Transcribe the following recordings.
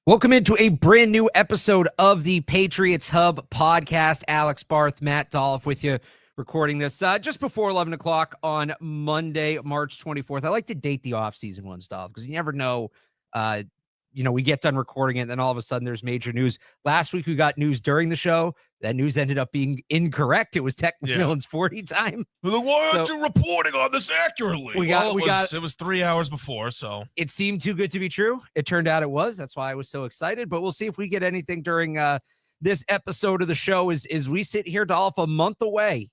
Welcome into a brand new episode of the Patriots Hub Podcast. Alex, Barth, Matt Dolloff with you, recording this just before 11 o'clock on Monday, March 24th. I like to date the offseason ones, Dolph, because you never know. We get done recording it, and then all of a sudden there's major news. Last week we got news during the show. That news ended up being incorrect. It was Tech McMillan's 40 time. Well, why aren't you reporting on this accurately? It was 3 hours before, so it seemed too good to be true. It turned out it was. That's why I was so excited. But we'll see if we get anything during this episode of the show. As we sit here, Dolph, a month away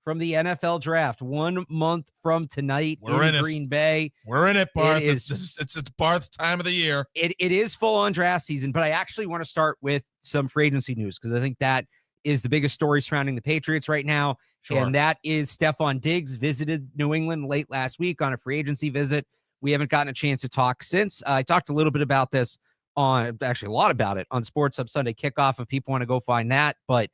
from the NFL draft, 1 month from tonight in Green Bay. We're in it, Barth. It's Barth's time of the year. It is full on draft season, but I actually want to start with some free agency news because I think that is the biggest story surrounding the Patriots right now. Sure. And that is Stefon Diggs visited New England late last week on a free agency visit. We haven't gotten a chance to talk since. I talked a little bit about this a lot about it on Sports Hub Sunday Kickoff if people want to go find that. But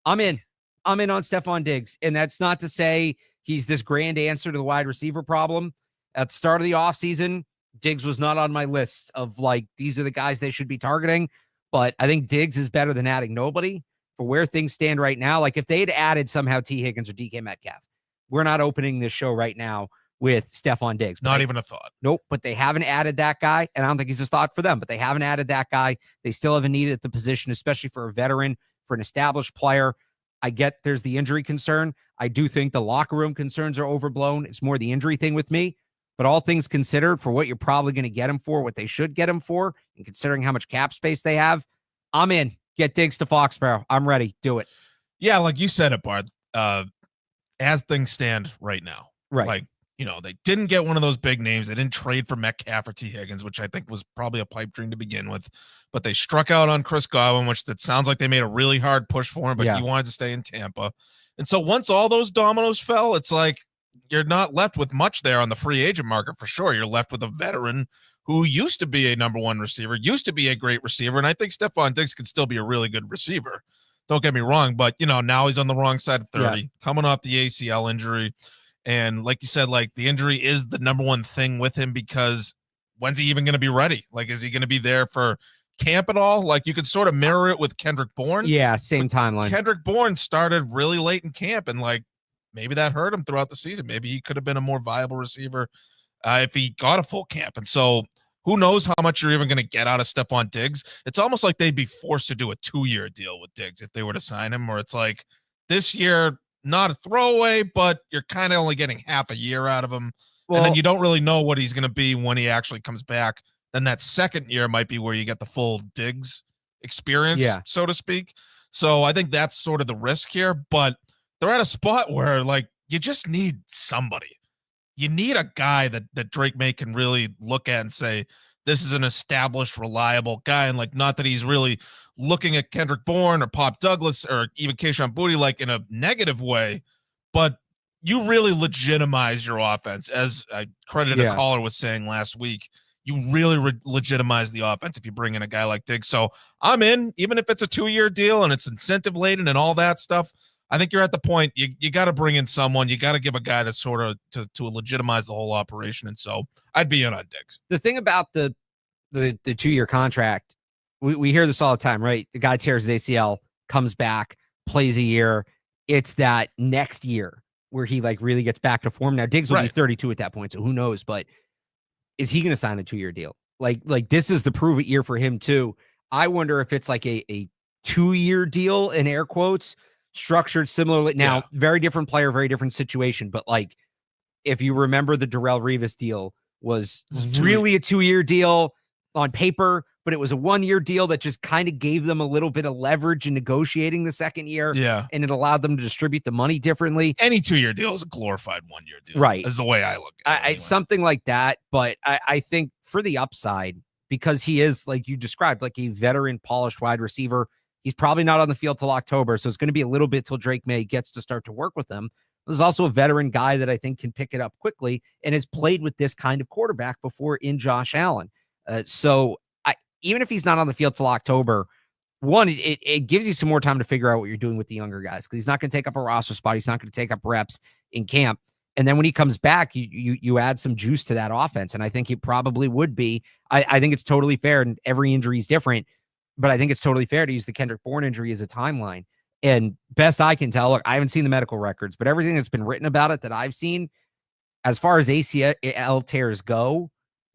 I'm in on Stefon Diggs. And that's not to say he's this grand answer to the wide receiver problem. At the start of the offseason, Diggs was not on my list of these are the guys they should be targeting. But I think Diggs is better than adding nobody. For where things stand right now, if they had added somehow T. Higgins or DK Metcalf, we're not opening this show right now with Stefon Diggs. Not even a thought. Nope, but they haven't added that guy, and I don't think he's a thought for them, but they haven't added that guy. They still have a need at the position, especially for a veteran, for an established player. I get there's the injury concern. I do think the locker room concerns are overblown. It's more the injury thing with me. But all things considered, for what you're probably going to get him for, what they should get him for, and considering how much cap space they have, I'm in. Get Diggs to Foxborough. I'm ready. Do it. Yeah, like you said it, Barth. As things stand right now. Right. They didn't get one of those big names. They didn't trade for Metcalf or T. Higgins, which I think was probably a pipe dream to begin with. But they struck out on Chris Godwin, which that sounds like they made a really hard push for him, but he wanted to stay in Tampa. And so once all those dominoes fell, it's like you're not left with much there on the free agent market for sure. You're left with a veteran who used to be a number one receiver, used to be a great receiver. And I think Stefon Diggs could still be a really good receiver. Don't get me wrong, but now he's on the wrong side of 30, coming off the ACL injury. And like you said, the injury is the number one thing with him because when's he even going to be ready? Is he going to be there for camp at all? You could sort of mirror it with Kendrick Bourne. Yeah, same timeline. Kendrick Bourne started really late in camp and maybe that hurt him throughout the season. Maybe he could have been a more viable receiver if he got a full camp. And so who knows how much you're even going to get out of Stefon Diggs. It's almost like they'd be forced to do a 2-year deal with Diggs if they were to sign him, where it's this year, not a throwaway, but you're kind of only getting half a year out of him. Well, and then you don't really know what he's going to be when he actually comes back. Then that second year might be where you get the full Diggs experience, so to speak. So I think that's sort of the risk here, but they're at a spot where you just need somebody. You need a guy that Drake May can really look at and say, this is an established, reliable guy. And not that he's really looking at Kendrick Bourne or Pop Douglas or even Kayshon Boutte in a negative way, but you really legitimize your offense. As I credited a caller was saying last week, you really legitimize the offense if you bring in a guy like Diggs. So I'm in, even if it's a 2-year deal and it's incentive laden and all that stuff. I think you're at the point you got to bring in someone. You got to give a guy that's sort of to legitimize the whole operation. And so I'd be in on Diggs. The thing about the 2-year contract, we hear this all the time, right? The guy tears his ACL, comes back, plays a year. It's that next year where he really gets back to form. Now Diggs will be 32 at that point, so who knows? But is he going to sign a 2-year deal? This is the prove it year for him too. I wonder if it's a 2-year deal in air quotes, structured similarly. Now, very different player, very different situation. But if you remember, the Darrelle Revis deal was really a 2-year deal on paper, but it was a 1-year deal that just kind of gave them a little bit of leverage in negotiating the second year. Yeah. And it allowed them to distribute the money differently. Any 2-year deal is a glorified 1-year deal. Right. Is the way I look at it. Anyway. Something like that. But I think for the upside, because he is, like you described, a veteran, polished wide receiver, he's probably not on the field till October. So it's going to be a little bit till Drake May gets to start to work with him. There's also a veteran guy that I think can pick it up quickly and has played with this kind of quarterback before in Josh Allen. Even if he's not on the field till October, one, it gives you some more time to figure out what you're doing with the younger guys because he's not going to take up a roster spot. He's not going to take up reps in camp. And then when he comes back, you add some juice to that offense. And I think it probably would be. I think it's totally fair, and every injury is different, but I think it's totally fair to use the Kendrick Bourne injury as a timeline. And best I can tell, look, I haven't seen the medical records, but everything that's been written about it that I've seen, as far as ACL tears go,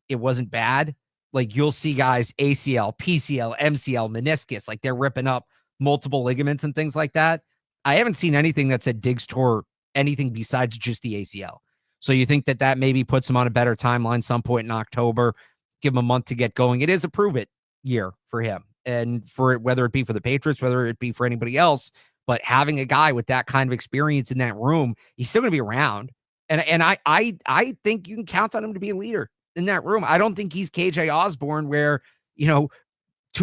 it wasn't bad. Like, you'll see guys ACL, PCL, MCL, meniscus, like they're ripping up multiple ligaments and things like that. I haven't seen anything that said Diggs tore anything besides just the ACL. So you think that maybe puts him on a better timeline some point in October, give him a month to get going. It is a prove it year for him, and for whether it be for the Patriots, whether it be for anybody else, but having a guy with that kind of experience in that room, he's still going to be around. And I think you can count on him to be a leader in that room. I don't think he's KJ Osborne where, 2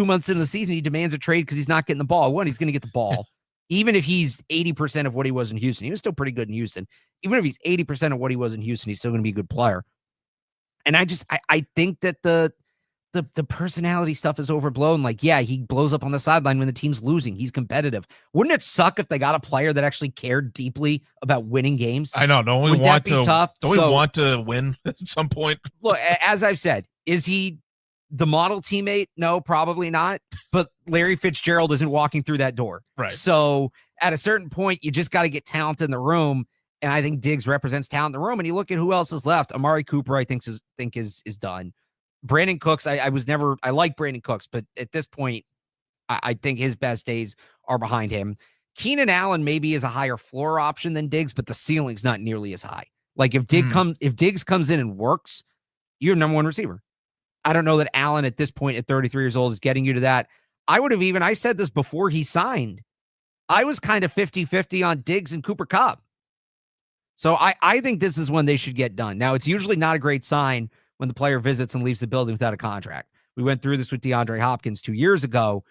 months into the season, he demands a trade because he's not getting the ball. One, he's going to get the ball. Even if he's 80% of what he was in Houston, he was still pretty good in Houston. Even if he's 80% of what he was in Houston, he's still going to be a good player. And I think that the personality stuff is overblown. Like, yeah, he blows up on the sideline when the team's losing. He's competitive. Wouldn't it suck if they got a player that actually cared deeply about winning games? I know. Don't we want to? Tough? Don't we want to win at some point? Look, as I've said, is he the model teammate? No, probably not. But Larry Fitzgerald isn't walking through that door. Right. So at a certain point, you just got to get talent in the room. And I think Diggs represents talent in the room. And you look at who else is left. Amari Cooper, I think is done. Brandon Cooks, I like Brandon Cooks, but at this point, I think his best days are behind him. Keenan Allen maybe is a higher floor option than Diggs, but the ceiling's not nearly as high. Like, if Diggs comes in and works, you're number one receiver. I don't know that Allen at this point at 33 years old is getting you to that. I said this before he signed. I was kind of 50-50 on Diggs and Cooper Kupp. So I think this is when they should get done. Now, it's usually not a great sign when the player visits and leaves the building without a contract. We went through this with DeAndre Hopkins 2 years ago.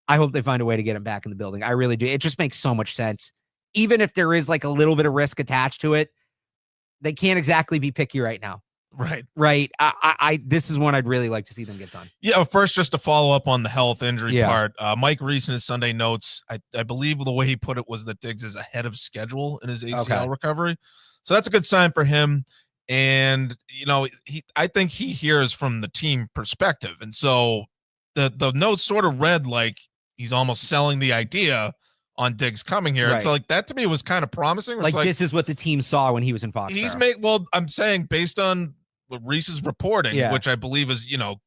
I hope they find a way to get him back in the building. I really do. It just makes so much sense. Even if there is like a little bit of risk attached to it, they can't exactly be picky right now. Right. This is one I'd really like to see them get done. Yeah. First, just to follow up on the health injury part, Mike Reese in his Sunday notes, I believe the way he put it was that Diggs is ahead of schedule in his ACL recovery. So that's a good sign for him. And, I think he hears from the team perspective. And so the note sort of read like he's almost selling the idea on Diggs coming here. Right. And so like that to me was kind of promising. Like this is what the team saw when he was in Foxborough. I'm saying based on what Reese's reporting, which I believe is,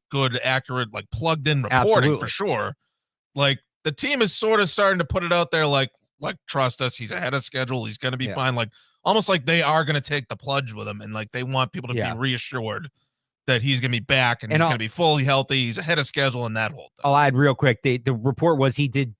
good, accurate, like plugged in reporting for sure. Like the team is sort of starting to put it out there. Like trust us. He's ahead of schedule. He's going to be fine. Like almost like they are going to take the plunge with him. And like, they want people to be reassured that he's going to be back and he's going to be fully healthy. He's ahead of schedule and that whole thing. I'll add real quick. The report was he did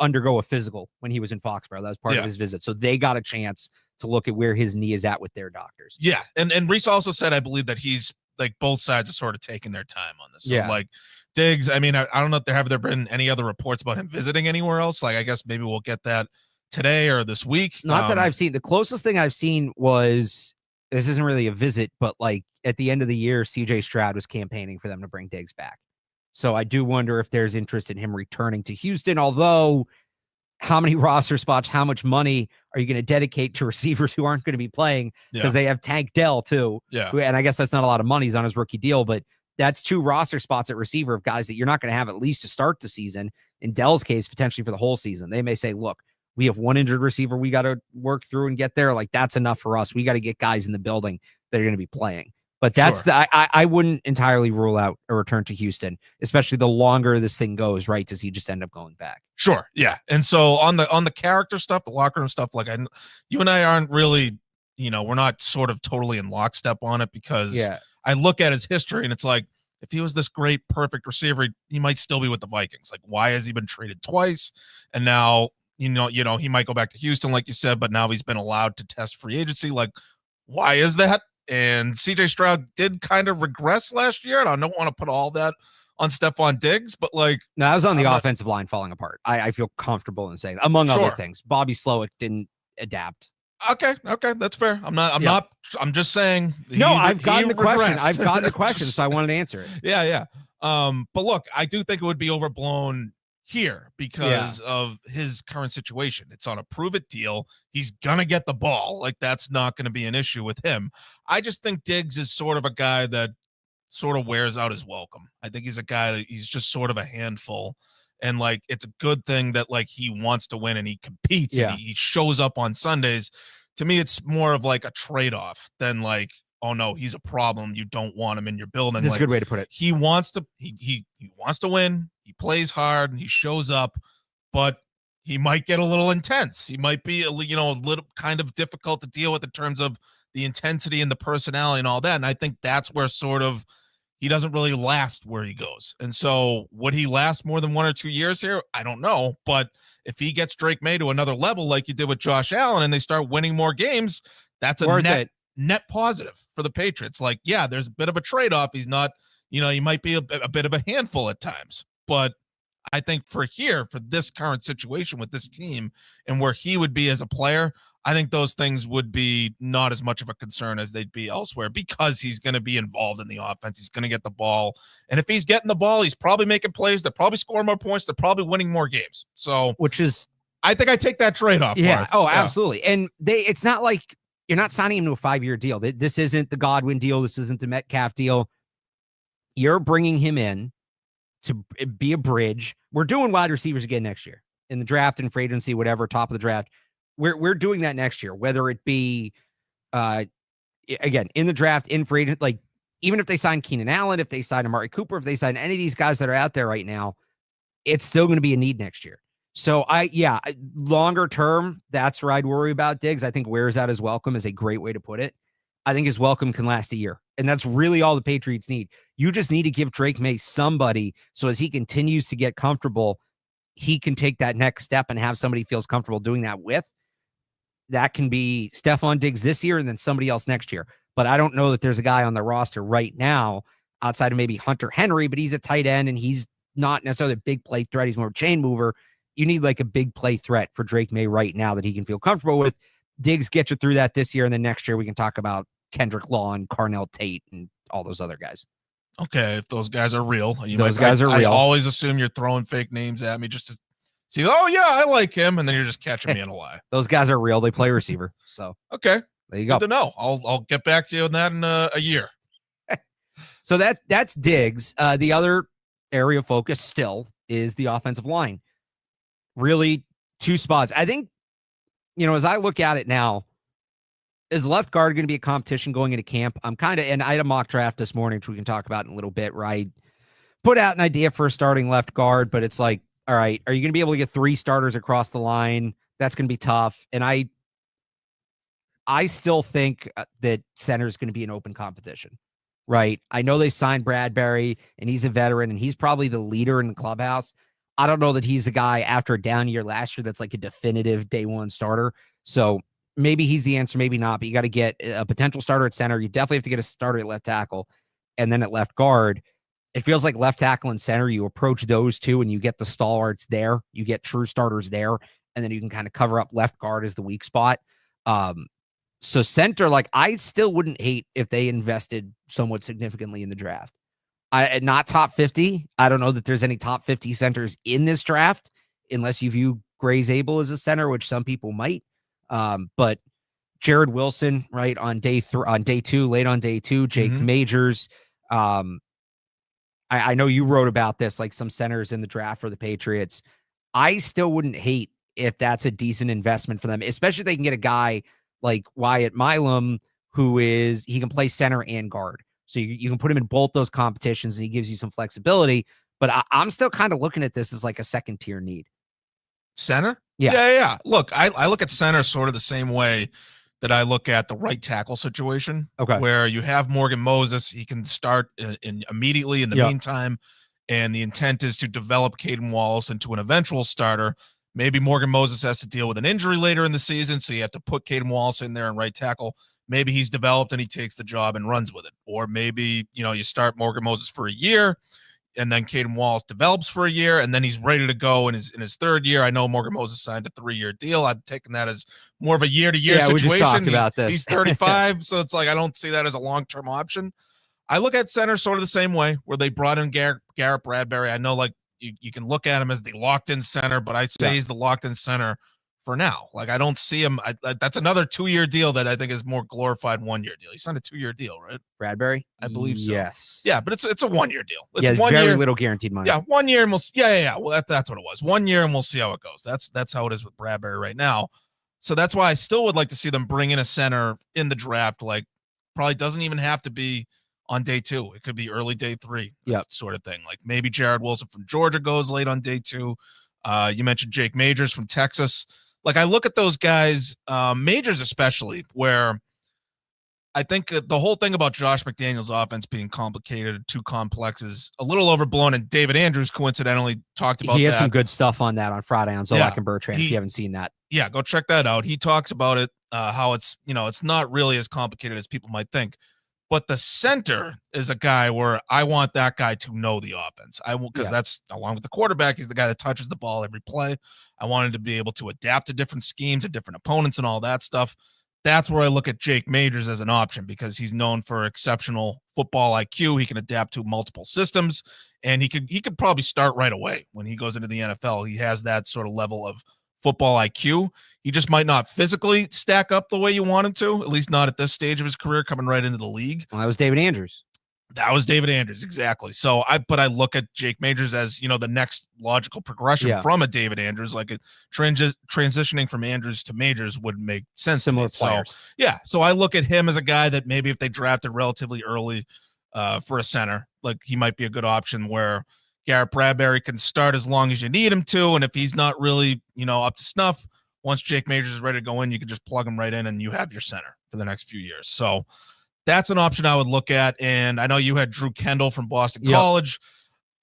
undergo a physical when he was in Foxborough. That was part of his visit. So they got a chance to look at where his knee is at with their doctors. Yeah. And Reese also said, I believe that he's like both sides are sort of taking their time on this. So like Diggs, I mean, I don't know if there been any other reports about him visiting anywhere else. Like, I guess maybe we'll get that today or this week. Not that I've seen. The closest thing I've seen was, this isn't really a visit, but like at the end of the year, CJ Stroud was campaigning for them to bring Diggs back. So I do wonder if there's interest in him returning to Houston, although how many roster spots, how much money are you going to dedicate to receivers who aren't going to be playing? Because they have Tank Dell too. Yeah. And I guess that's not a lot of money. He's on his rookie deal, but that's 2 roster spots at receiver of guys that you're not going to have at least to start the season. In Dell's case, potentially for the whole season. They may say, look, we have 1 injured receiver we got to work through and get there. Like, that's enough for us. We got to get guys in the building that are going to be playing. But that's I wouldn't entirely rule out a return to Houston, especially the longer this thing goes, right? Does he just end up going back? Sure. Yeah. And so on the character stuff, the locker room stuff, like you and I aren't really, we're not sort of totally in lockstep on it because I look at his history and it's like, if he was this great, perfect receiver, he might still be with the Vikings. Like, why has he been traded twice? And now, he might go back to Houston, like you said, but now he's been allowed to test free agency. Like, why is that? And CJ Stroud did kind of regress last year, and I don't want to put all that on Stefon Diggs, but like, no, I was on the offensive line falling apart. I feel comfortable in saying that, among other things. Bobby Slowick didn't adapt. Okay, that's fair. I'm just saying. I've gotten the question. So I wanted to answer it. Yeah. But look, I do think it would be overblown here because of his current situation. It's on a prove-it deal. He's going to get the ball. Like, that's not going to be an issue with him. I just think Diggs is sort of a guy that sort of wears out his welcome. I think he's a guy that he's just sort of a handful. And, like, it's a good thing that, like, he wants to win and he competes and he shows up on Sundays. To me, it's more of like a trade-off than like, oh no, he's a problem. You don't want him in your building. That's like, a good way to put it. He wants to, he wants to win. He plays hard and he shows up, but he might get a little intense. He might be, a little kind of difficult to deal with in terms of the intensity and the personality and all that. And I think that's where sort of he doesn't really last where he goes. And so would he last more than 1 or 2 years here? I don't know. But if he gets Drake May to another level, like you did with Josh Allen, and they start winning more games, that's a net positive for the Patriots. Like, yeah, there's a bit of a trade-off. He's not, he might be a bit of a handful at times, but I think for this current situation with this team and where he would be as a player, I think those things would be not as much of a concern as they'd be elsewhere because he's going to be involved in the offense. He's going to get the ball. And if he's getting the ball, he's probably making plays. They're probably scoring more points. They're probably winning more games. So, I think I take that trade-off. Yeah. Barth. Oh, absolutely. And it's not like you're not signing him to a 5-year deal. This isn't the Godwin deal. This isn't the Metcalf deal. You're bringing him in to be a bridge. We're doing wide receivers again next year in the draft and free agency, whatever, top of the draft. We're doing that next year, whether it be, again, in the draft, in free agent, like even if they sign Keenan Allen, if they sign Amari Cooper, if they sign any of these guys that are out there right now, it's still going to be a need next year. So longer term, that's where I'd worry about Diggs. I think wears out his welcome is a great way to put it. I think his welcome can last a year. And that's really all the Patriots need. You just need to give Drake May somebody so as he continues to get comfortable, he can take that next step and have somebody he feels comfortable doing that with. That can be Stefon Diggs this year and then somebody else next year. But I don't know that there's a guy on the roster right now outside of maybe Hunter Henry, but he's a tight end and he's not necessarily a big play threat. He's more a chain mover. You need like a big play threat for Drake May right now that he can feel comfortable with. Diggs gets you through that this year, and then next year we can talk about Kendrick Law and Carnell Tate and all those other guys. Okay, if those guys are real. I always assume you're throwing fake names at me just to see, oh, yeah, I like him, and then you're just catching me in a lie. Those guys are real. They play receiver. So okay, there you go. Good to know. I'll get back to you on that in a year. So that's Diggs. The other area of focus still is the offensive line. Really, two spots. I think, as I look at it now, is left guard going to be a competition going into camp? And I had a mock draft this morning, which we can talk about in a little bit, where I put out an idea for a starting left guard, but it's like, all right, are you going to be able to get 3 starters across the line? That's going to be tough. And I still think that center is going to be an open competition, right? I know they signed Bradbury and he's a veteran and he's probably the leader in the clubhouse. I don't know that he's a guy after a down year last year that's like a definitive day one starter. So maybe he's the answer, maybe not, but you got to get a potential starter at center. You definitely have to get a starter at left tackle. And then at left guard, it feels like left tackle and center, you approach those two and you get the stalwarts there. You get true starters there. And then you can kind of cover up left guard as the weak spot. So center, like I still wouldn't hate if they invested somewhat significantly in the draft. Not top 50. I don't know that there's any top 50 centers in this draft, unless you view Gray's Abel as a center, which some people might. But Jared Wilson, right, on day 2, late on day 2, Jake Majors. I know you wrote about this, like some centers in the draft for the Patriots. I still wouldn't hate if that's a decent investment for them, especially if they can get a guy like Wyatt Milam, he can play center and guard. So you can put him in both those competitions and he gives you some flexibility. But I'm still kind of looking at this as like a second tier need. Center? Yeah. Look, I look at center sort of the same way that I look at the right tackle situation. Okay. Where you have Morgan Moses. He can start immediately in the meantime. And the intent is to develop Caden Wallace into an eventual starter. Maybe Morgan Moses has to deal with an injury later in the season. So you have to put Caden Wallace in there and right tackle. Maybe he's developed and he takes the job and runs with it. Or maybe, you start Morgan Moses for a year and then Caden Wallace develops for a year and then he's ready to go in his third year. I know Morgan Moses signed a 3-year deal. I've taken that as more of a year-to-year situation. We just talked about this. He's 35, so it's like I don't see that as a long-term option. I look at center sort of the same way, where they brought in Garrett Bradbury. I know, like, you can look at him as the locked-in center, but I'd say he's the locked-in center for now. Like, I don't see him. That's another 2-year deal that I think is more glorified 1-year deal. He signed a 2-year deal, right? Bradbury? I believe so. Yes. Yeah, but it's a 1-year deal. It's very little guaranteed money. Yeah, 1 year and we'll yeah. Well, that's what it was. 1 year and we'll see how it goes. That's how it is with Bradbury right now. So that's why I still would like to see them bring in a center in the draft. Like, probably doesn't even have to be on day 2. It could be early day 3, sort of thing. Like, maybe Jared Wilson from Georgia goes late on day 2. You mentioned Jake Majors from Texas. Like, I look at those guys, Majors especially, where I think the whole thing about Josh McDaniels' offense being complicated, too complex, is a little overblown. And David Andrews coincidentally talked about that. He had some good stuff on that on Friday on Zolak and Bertrand. If you haven't seen that, go check that out. He talks about it, how it's not really as complicated as people might think. But the center is a guy where I want that guy to know the offense. Because that's, along with the quarterback, he's the guy that touches the ball every play. I wanted to be able to adapt to different schemes and different opponents and all that stuff. That's where I look at Jake Majors as an option, because he's known for exceptional football IQ. He can adapt to multiple systems, and he could probably start right away when he goes into the NFL. He has that sort of level of football IQ. He just might not physically stack up the way you want him to, at least not at this stage of his career, coming right into the league. Well, that was David Andrews. That was David Andrews, exactly. So I look at Jake Majors as, the next logical progression from a David Andrews. Like, transitioning from Andrews to Majors would make sense. Similar players. So I look at him as a guy that maybe if they drafted relatively early for a center, like, he might be a good option where Garrett Bradbury can start as long as you need him to, and if he's not really, up to snuff, once Jake Majors is ready to go in, you can just plug him right in and you have your center for the next few years. So that's an option I would look at. And I know you had Drew Kendall from Boston College,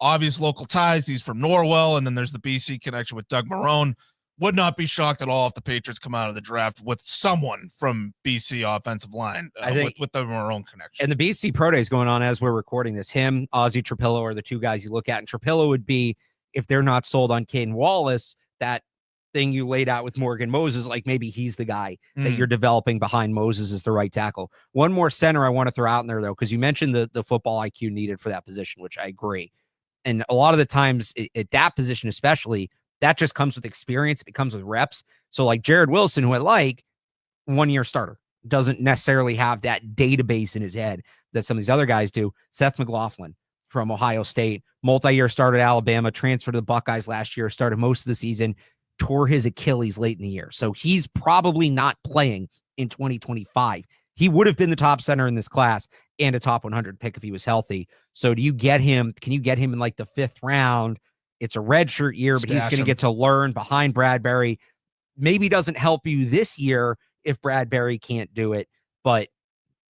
obvious local ties. He's from Norwell. And then there's the BC connection with Doug Marrone. Would not be shocked at all if the Patriots come out of the draft with someone from BC offensive line I think, with the Marrone connection. And the BC Pro Day is going on as we're recording this. Him, Ozzie Trapillo are the two guys you look at. And Trapillo would be, if they're not sold on Caden Wallace, that thing you laid out with Morgan Moses, like maybe he's the guy that you're developing behind Moses as the right tackle. One more center I want to throw out in there, though, because you mentioned the football IQ needed for that position, which I agree. And a lot of the times at that position, especially, that just comes with experience. It comes with reps. So like Jared Wilson, who I like, 1-year starter, doesn't necessarily have that database in his head that some of these other guys do. Seth McLaughlin from Ohio State, multi-year started at Alabama, transferred to the Buckeyes last year, started most of the season, tore his Achilles late in the year. So he's probably not playing in 2025. He would have been the top center in this class and a top 100 pick if he was healthy. So do you get him? Can you get him in like the 5th round? It's a redshirt year, but he's going to get to learn behind Bradbury. Maybe doesn't help you this year if Bradbury can't do it, but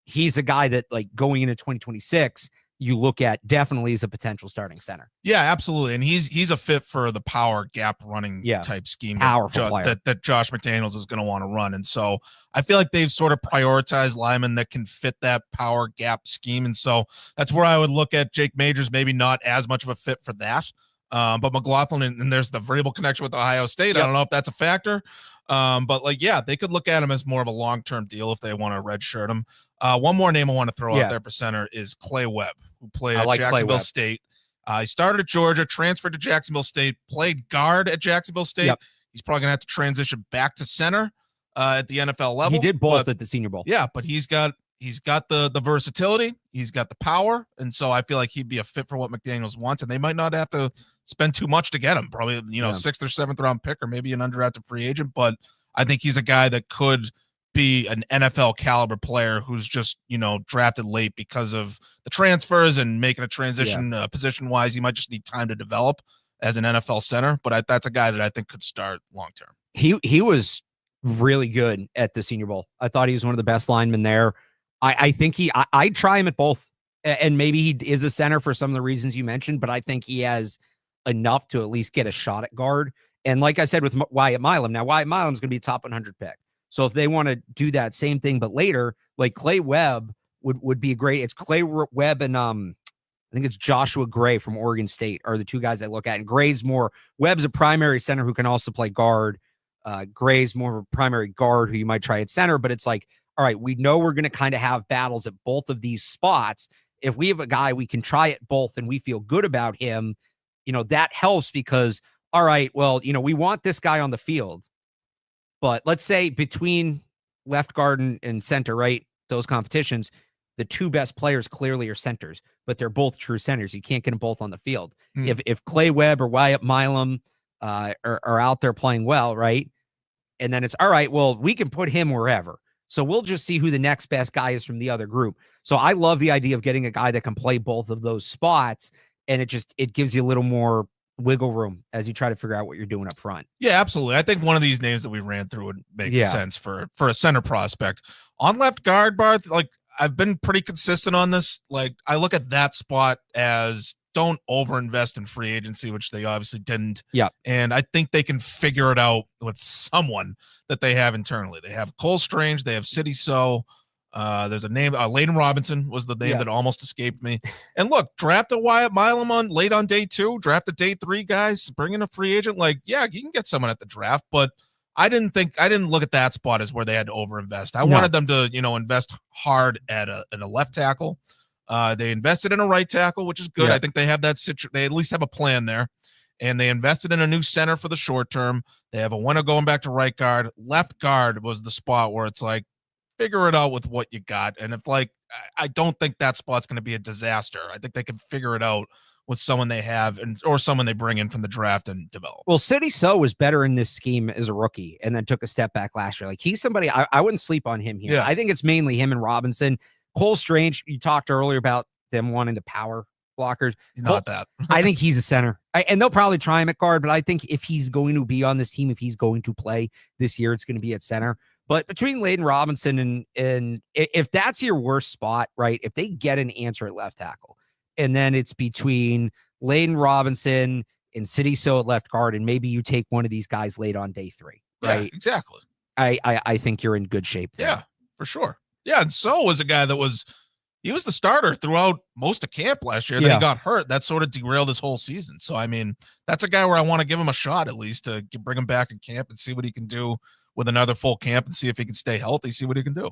he's a guy that, like, going into 2026, you look at definitely as a potential starting center. Yeah, absolutely. And he's a fit for the power gap running type scheme that Josh McDaniels is going to want to run. And so I feel like they've sort of prioritized linemen that can fit that power gap scheme. And so that's where I would look at Jake Majors, maybe not as much of a fit for that. But McLaughlin, and there's the variable connection with Ohio State. I don't know if that's a factor. But they could look at him as more of a long-term deal if they want to redshirt him. One more name I want to throw out there for center is Clay Webb, who played at Jacksonville State. He started at Georgia, transferred to Jacksonville State, played guard at Jacksonville State. He's probably gonna have to transition back to center at the NFL level. He did both at the Senior Bowl. Yeah, but he's got the versatility, he's got the power, and so I feel like he'd be a fit for what McDaniels wants, and they might not have to spend too much to get him. Probably 6th or 7th round pick, or maybe an undrafted free agent. But I think he's a guy that could be an NFL caliber player who's just drafted late because of the transfers and making a transition position wise. He might just need time to develop as an NFL center, but that's a guy that I think could start long term. He was really good at the Senior Bowl. I thought he was one of the best linemen there. I think I'd try him at both, and maybe he is a center for some of the reasons you mentioned, but I think he has enough to at least get a shot at guard. And like I said with Wyatt Milam, now Wyatt Milam's going to be a top 100 pick. So if they want to do that same thing, but later, like Clay Webb would be great. It's Clay Webb and I think it's Joshua Gray from Oregon State are the two guys I look at. And Gray's Webb's a primary center who can also play guard. Gray's more of a primary guard who you might try at center, but it's like, all right, we know we're going to kind of have battles at both of these spots. If we have a guy we can try at both and we feel good about him, that helps because, all right, well, we want this guy on the field, but let's say between left guard and center, right? Those competitions, the two best players clearly are centers, but they're both true centers. You can't get them both on the field. If Clay Webb or Wyatt Milam are out there playing well, right? And then it's all right, well, we can put him wherever. So we'll just see who the next best guy is from the other group. So I love the idea of getting a guy that can play both of those spots. And it gives you a little more wiggle room as you try to figure out what you're doing up front. Yeah, absolutely. I think one of these names that we ran through would make sense for a center prospect. On left guard, Barth, like I've been pretty consistent on this. Like I look at that spot as don't overinvest in free agency, which they obviously didn't. Yeah. And I think they can figure it out with someone that they have internally. They have Cole Strange, they have City So. There's a name, Layden Robinson was the name that almost escaped me. And look, draft a Wyatt Milam late on day 2, draft a day 3, guys, bring in a free agent. Like, yeah, you can get someone at the draft, but I didn't look at that spot as where they had to overinvest. I wanted them to, invest hard at a left tackle. They invested in a right tackle, which is good. Yeah. I think they have they at least have a plan there. And they invested in a new center for the short term. They have a winner going back to right guard. Left guard was the spot where it's like, figure it out with what you got. And if I don't think that spot's going to be a disaster. I think they can figure it out with someone they have or someone they bring in from the draft and develop. Well, City So was better in this scheme as a rookie and then took a step back last year. Like he's somebody I wouldn't sleep on him here. Yeah. I think it's mainly him and Robinson. Cole Strange, you talked earlier about them wanting to power blockers. He's not that. I think he's a center. And they'll probably try him at guard, but I think if he's going to be on this team, if he's going to play this year, it's going to be at center. But between Layden Robinson and if that's your worst spot, right, if they get an answer at left tackle, and then it's between Layden Robinson and City So at left guard, and maybe you take one of these guys late on day 3, right? Yeah, exactly. I think you're in good shape there. Yeah, for sure. Yeah, and So was a guy that was the starter throughout most of camp last year. Then he got hurt. That sort of derailed his whole season. So, I mean, that's a guy where I want to give him a shot at least to bring him back in camp and see what he can do with another full camp and see if he can stay healthy, see what he can do.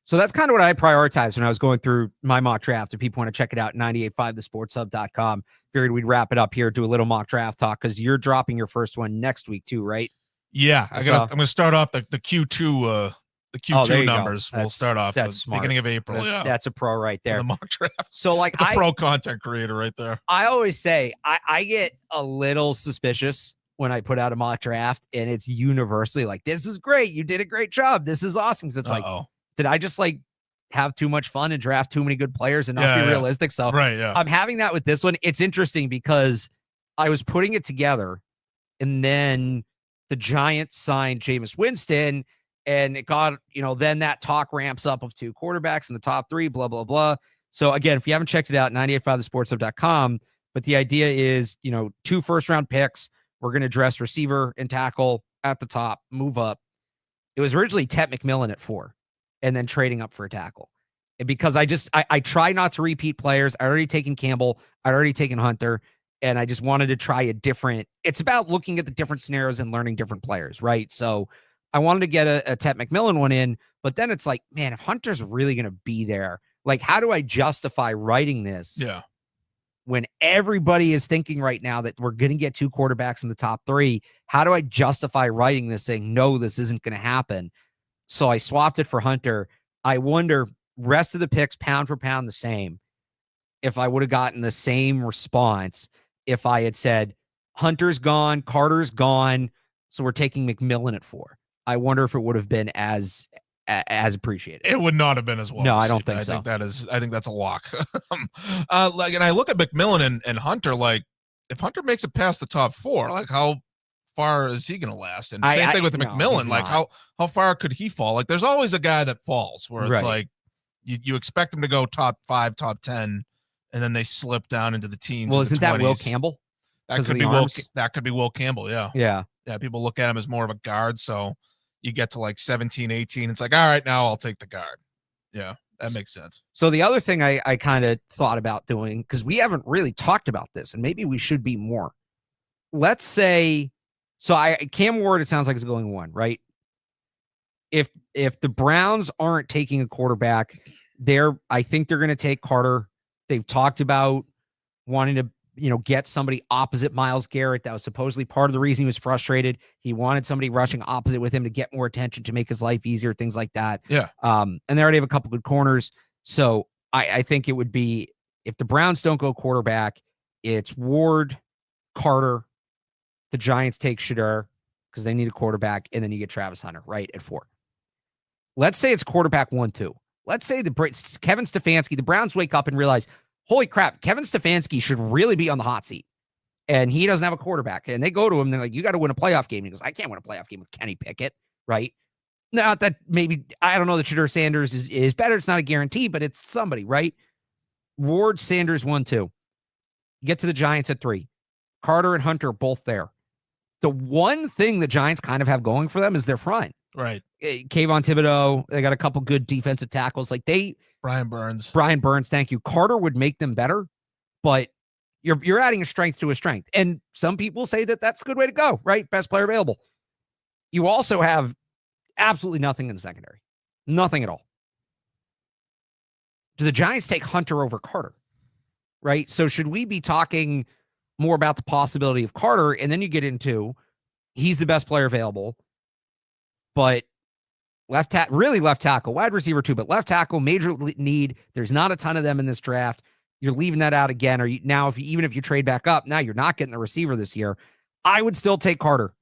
So that's kind of what I prioritized when I was going through my mock draft. If people want to check it out, 985thesportshub.com. Figured we'd wrap it up here, do a little mock draft talk because you're dropping your first one next week too, right? Yeah, I'm going to start off the Q2 numbers. We'll start off that's the beginning of April. That's a pro right there. The mock draft. So like it's a pro content creator right there. I always say I get a little suspicious when I put out a mock draft and it's universally like, this is great. You did a great job. This is awesome. So it's like, did I just have too much fun and draft too many good players and not be realistic? So I'm having that with this one. It's interesting because I was putting it together and then the Giants signed Jameis Winston and it got, then that talk ramps up of 2 quarterbacks in the top 3, blah, blah, blah. So again, if you haven't checked it out, 985thesportshub.com, but the idea is, 2 first-round picks. We're going to address receiver and tackle at the top, move up. It was originally Tet McMillan at 4 and then trading up for a tackle. And because I try not to repeat players. I already taken Campbell. I'd already taken Hunter. And I just wanted to try it's about looking at the different scenarios and learning different players, right? So I wanted to get a Tet McMillan one in, but then it's like, man, if Hunter's really going to be there, like, how do I justify writing this? Yeah. When everybody is thinking right now that we're going to get 2 quarterbacks in the top 3, how do I justify writing this saying, no, this isn't going to happen? So I swapped it for Hunter. I wonder, rest of the picks, pound for pound, the same. If I would have gotten the same response, if I had said, Hunter's gone, Carter's gone, so we're taking McMillan at 4. I wonder if it would have been as appreciated. It would not have been as well. No, I don't think so. I think that's a lock. And I look at McMillan and Hunter, like, if Hunter makes it past the top 4, like, how far is he going to last? And same thing with McMillan, like, how far could he fall? Like, there's always a guy that falls where it's like you expect him to go top 5, top 10, and then they slip down into the teens. Well, isn't that Will Campbell? That could be Will Campbell. Yeah. Yeah. Yeah. People look at him as more of a guard. So you get to like 17, 18. It's like, all right, now I'll take the guard. Yeah. That makes sense. So the other thing I kind of thought about doing, because we haven't really talked about this and maybe we should be more. Let's say, Cam Ward, it sounds like is going 1, right? If the Browns aren't taking a quarterback, I think they're going to take Carter. They've talked about wanting to get somebody opposite Myles Garrett. That was supposedly part of the reason he was frustrated. He wanted somebody rushing opposite with him to get more attention, to make his life easier, things like that. Yeah. And they already have a couple good corners. So I think it would be, if the Browns don't go quarterback, it's Ward, Carter, the Giants take Shedeur because they need a quarterback, and then you get Travis Hunter, right, at 4. Let's say it's quarterback 1-2. Let's say Kevin Stefanski, the Browns wake up and realize, holy crap, Kevin Stefanski should really be on the hot seat, and he doesn't have a quarterback. And they go to him, and they're like, you got to win a playoff game. And he goes, I can't win a playoff game with Kenny Pickett, right? Not that maybe, I don't know that Shedeur Sanders is better. It's not a guarantee, but it's somebody, right? Ward, Sanders, 1-2. Get to the Giants at 3. Carter and Hunter both there. The one thing the Giants kind of have going for them is their front. Right. Kayvon Thibodeau, they got a couple good defensive tackles. Brian Burns, thank you. Carter would make them better, but you're adding a strength to a strength. And some people say that that's a good way to go, right? Best player available. You also have absolutely nothing in the secondary. Nothing at all. Do the Giants take Hunter over Carter? Right? So should we be talking more about the possibility of Carter? And then you get into, he's the best player available, but left tackle, wide receiver too, but left tackle, major need. There's not a ton of them in this draft. You're leaving that out again. Or now, even if you trade back up, now you're not getting the receiver this year. I would still take Carter.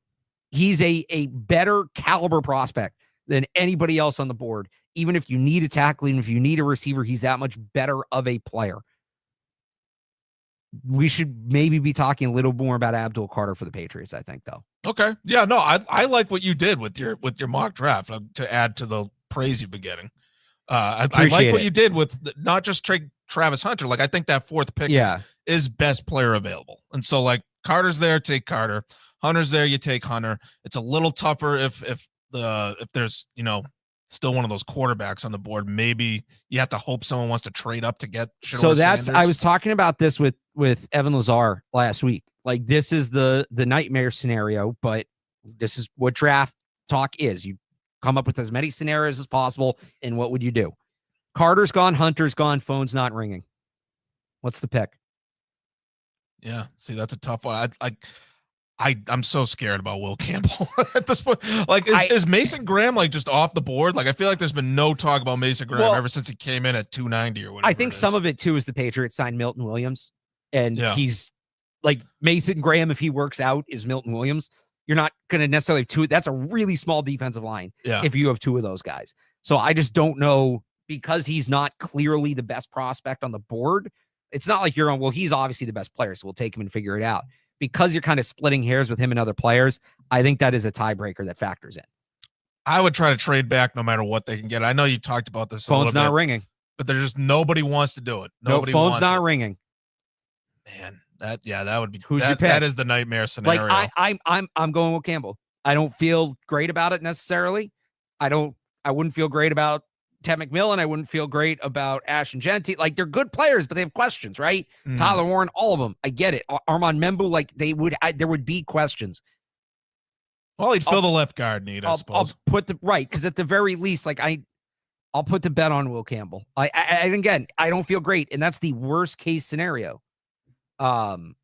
He's a better caliber prospect than anybody else on the board. Even if you need a tackle, even if you need a receiver, he's that much better of a player. We should maybe be talking a little more about Abdul Carter for the Patriots, I think, though. Okay. Yeah, no, I like what you did with your mock draft, to add to the praise you've been getting. I like what you did with not just Travis Hunter. Like, I think that 4th pick is best player available. And so, like, Carter's there, take Carter. Hunter's there, you take Hunter. It's a little tougher if there's, still one of those quarterbacks on the board. Maybe you have to hope someone wants to trade up to get Sanders. I was talking about this with Evan Lazar last week. Like, this is the nightmare scenario, but this is what draft talk is. You come up with as many scenarios as possible, and what would you do? Carter's gone, Hunter's gone, phone's not ringing. What's the pick? Yeah, see, that's a tough one. I'm so scared about Will Campbell at this point. Like, is Mason Graham like just off the board? Like, I feel like there's been no talk about Mason Graham ever since he came in at 290 or whatever. I think some of it too is the Patriots signed Milton Williams, and he's like, Mason Graham, if he works out, is Milton Williams. You're not going to necessarily have 2. That's a really small defensive line if you have 2 of those guys. So I just don't know, because he's not clearly the best prospect on the board. It's not like you're on, well, he's obviously the best player, so we'll take him and figure it out. Because you're kind of splitting hairs with him and other players, I think that is a tiebreaker that factors in. I would try to trade back no matter what they can get. I know you talked about this. Phone's not ringing, but there's just nobody wants to do it. Nobody. No, phone's not ringing. Man, that would be. Who's your pick? That is the nightmare scenario. Like, I'm going with Campbell. I don't feel great about it necessarily. I wouldn't feel great about Ted McMillan. I wouldn't feel great about Ashton Genty. Like, they're good players, but they have questions, right? Tyler Warren, all of them. I get it. Armand Membu, like, there would be questions. Well, he'd fill the left guard need, I suppose. I'll put because at the very least, like, I'll put the bet on Will Campbell. Again, I don't feel great, and that's the worst case scenario. On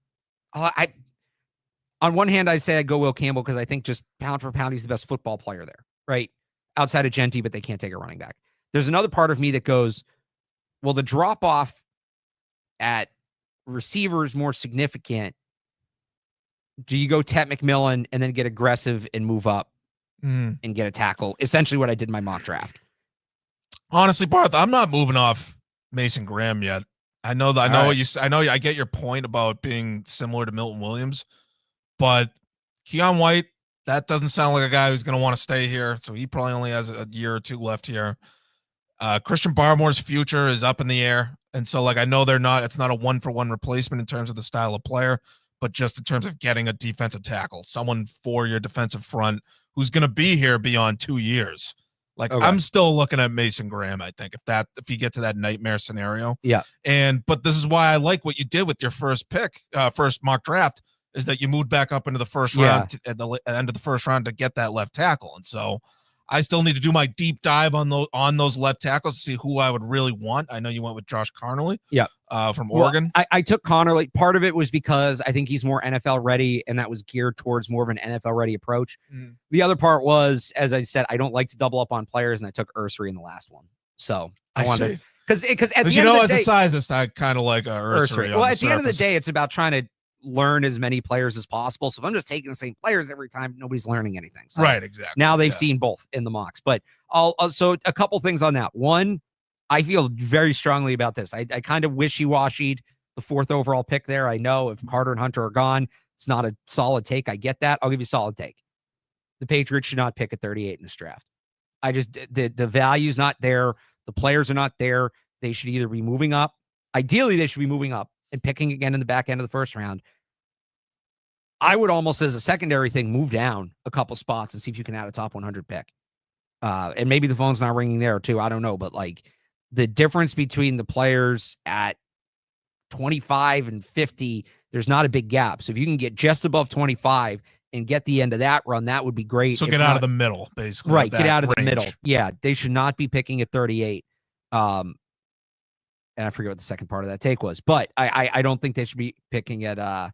one hand, I say I'd go Will Campbell because I think just pound for pound, he's the best football player there, right? Outside of Genty, but they can't take a running back. There's another part of me that goes, well, the drop off at receiver is more significant. Do you go Ted McMillan and then get aggressive and move up and get a tackle? Essentially what I did in my mock draft. Honestly, Barth, I'm not moving off Mason Graham yet. I know I get your point about being similar to Milton Williams, but Keon White, that doesn't sound like a guy who's going to want to stay here. So he probably only has a year or 2 left here. Christian Barmore's future is up in the air. And so, like, I know it's not a 1-for-1 replacement in terms of the style of player, but just in terms of getting a defensive tackle, someone for your defensive front who's going to be here beyond 2 years. Like, okay. I'm still looking at Mason Graham, I think, if you get to that nightmare scenario. Yeah. But this is why I like what you did with your first pick, first mock draft, is that you moved back up into the first round at the end of the first round to get that left tackle. And so I still need to do my deep dive on those left tackles to see who I would really want. I know you went with Josh Carnley. Yeah. From Oregon. I took Connerly. Part of it was because I think he's more NFL ready, and that was geared towards more of an NFL ready approach. Mm. The other part was, as I said, I don't like to double up on players, and I took Ursary in the last one. So I wanted because at the end of the day, as a sizist, I kind of like Ursary. Well, at the end of the day, it's about trying to learn as many players as possible. So if I'm just taking the same players every time, nobody's learning anything. So right, exactly. Now they've seen both in the mocks, but so a couple things on that. One, I feel very strongly about this. I kind of wishy-washied the 4th overall pick there. I know if Carter and Hunter are gone, it's not a solid take. I get that. I'll give you a solid take. The Patriots should not pick at 38 in this draft. The value's not there. The players are not there. They should either be moving up. Ideally, they should be moving up and picking again in the back end of the first round. I would almost, as a secondary thing, move down a couple spots and see if you can add a top 100 pick. And maybe the phone's not ringing there too. I don't know. But like the difference between the players at 25 and 50, there's not a big gap. So if you can get just above 25 and get the end of that run, that would be great. So get out of the middle, basically. Right. Get out of the middle. Yeah. They should not be picking at 38. And I forget what the second part of that take was, but I don't think they should be picking at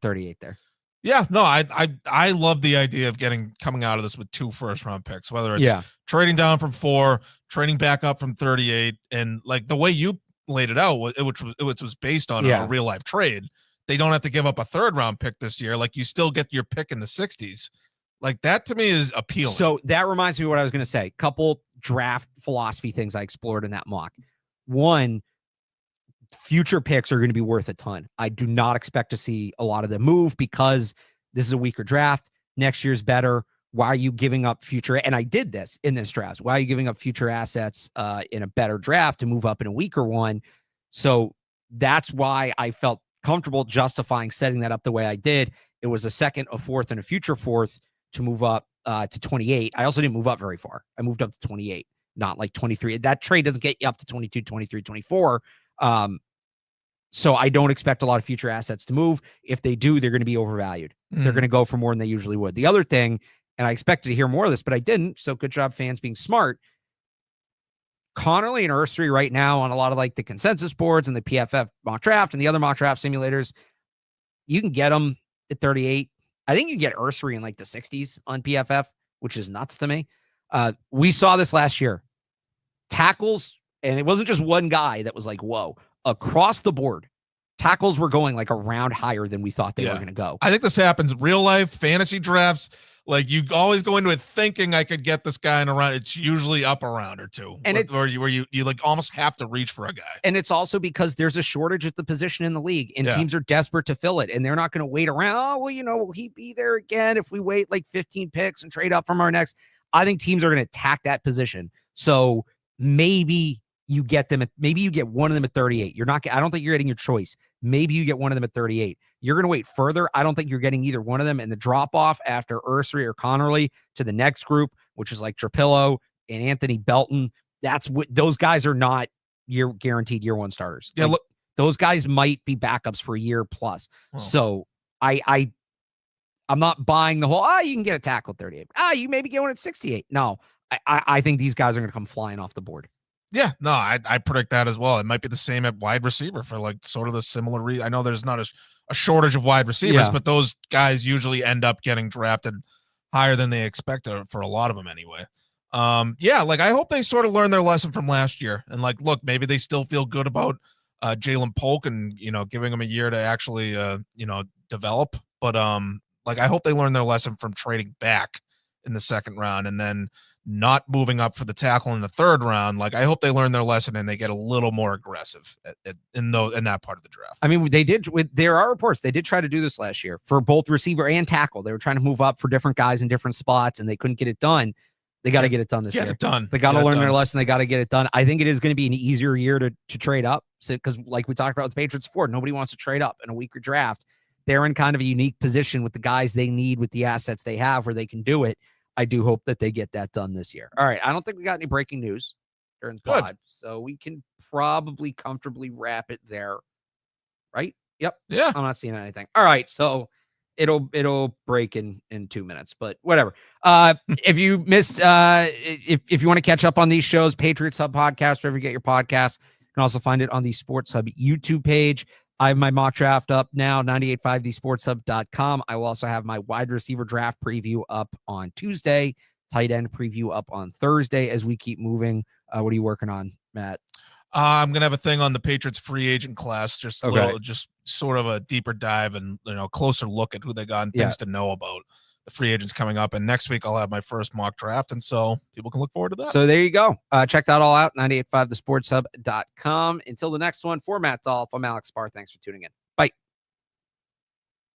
38 there. Yeah, no, I love the idea of coming out of this with 2 first-round picks, whether it's trading down from 4, trading back up from 38, and like the way you laid it out, which was based on a real-life trade. They don't have to give up a 3rd-round pick this year. Like you still get your pick in the 60s. Like that to me is appealing. So that reminds me of what I was going to say. Couple draft philosophy things I explored in that mock. One, future picks are going to be worth a ton. I do not expect to see a lot of them move because this is a weaker draft. Next year's better. Why are you giving up future? And I did this in this draft. Why are you giving up future assets in a better draft to move up in a weaker one? So that's why I felt comfortable justifying setting that up the way I did. It was a 2nd, a 4th, and a future 4th to move up to 28. I also didn't move up very far. I moved up to 28, not like 23. That trade doesn't get you up to 22, 23, 24. So I don't expect a lot of future assets to move. If they do, they're going to be overvalued. They're going to go for more than they usually would. The other thing, and I expected to hear more of this, but I didn't. So good job, fans, being smart. Connerly and Ursary right now on a lot of like the consensus boards and the PFF mock draft and the other mock draft simulators, you can get them at 38. I think you can get Ursary in like the 60s on PFF, which is nuts to me. We saw this last year. Tackles, and it wasn't just one guy that was like, whoa. Across the board, tackles were going like a round higher than we thought they were going to go. I think this happens real life fantasy drafts. Like you always go into it thinking I could get this guy in a round. It's usually up a round or two, and where you like almost have to reach for a guy. And it's also because there's a shortage at the position in the league, and teams are desperate to fill it, and they're not going to wait around. Oh, well, will he be there again if we wait like 15 picks and trade up from our next? I think teams are going to attack that position. So maybe you get them maybe you get one of them at 38. I don't think you're getting your choice. Maybe you get one of them at 38. You're going to wait further. I don't think you're getting either one of them. And the drop off after Ursary or Connerly to the next group, which is like Trapillo and Anthony Belton. That's what those guys are not guaranteed year 1 starters. Yeah. Like, those guys might be backups for a year plus. Oh. So I'm not buying the whole, you can get a tackle at 38. You maybe get one at 68. No, I think these guys are going to come flying off the board. Yeah, no, I predict that as well. It might be the same at wide receiver for like sort of the similar reason. I know there's not a shortage of wide receivers, but those guys usually end up getting drafted higher than they expect for a lot of them anyway. Like I hope they sort of learn their lesson from last year and like, look, maybe they still feel good about Jalen Polk and, giving him a year to actually, develop. But like I hope they learn their lesson from trading back in the 2nd round and then not moving up for the tackle in the 3rd round. Like I hope they learn their lesson and they get a little more aggressive in that part of the draft. I mean, there are reports they did try to do this last year for both receiver and tackle. They were trying to move up for different guys in different spots and they couldn't get it done. They got to get it done this year. They got to learn their lesson. They got to get it done. I think it is going to be an easier year to trade up. So, because like we talked about with the Patriots before, nobody wants to trade up in a weaker draft. They're in kind of a unique position with the guys they need with the assets they have where they can do it. I do hope that they get that done this year. All right. I don't think we got any breaking news during the pod, so we can probably comfortably wrap it there. Right? Yep. Yeah. I'm not seeing anything. All right. So it'll break in 2 minutes, but whatever. If you missed, if you want to catch up on these shows, Patriots Hub Podcast, wherever you get your podcasts, you can also find it on the Sports Hub YouTube page. I have my mock draft up now, 985thesportshub.com. I will also have my wide receiver draft preview up on Tuesday, tight end preview up on Thursday as we keep moving. What are you working on, Matt? I'm gonna have a thing on the Patriots free agent class, just just sort of a deeper dive and closer look at who they got and things to know about the free agents coming up. And next week I'll have my first mock draft, and so people can look forward to that. So there you go. Check that all out, 985thesportshub.com. Until the next one, for Matt Dolloff, I'm Alex Barth. Thanks for tuning in.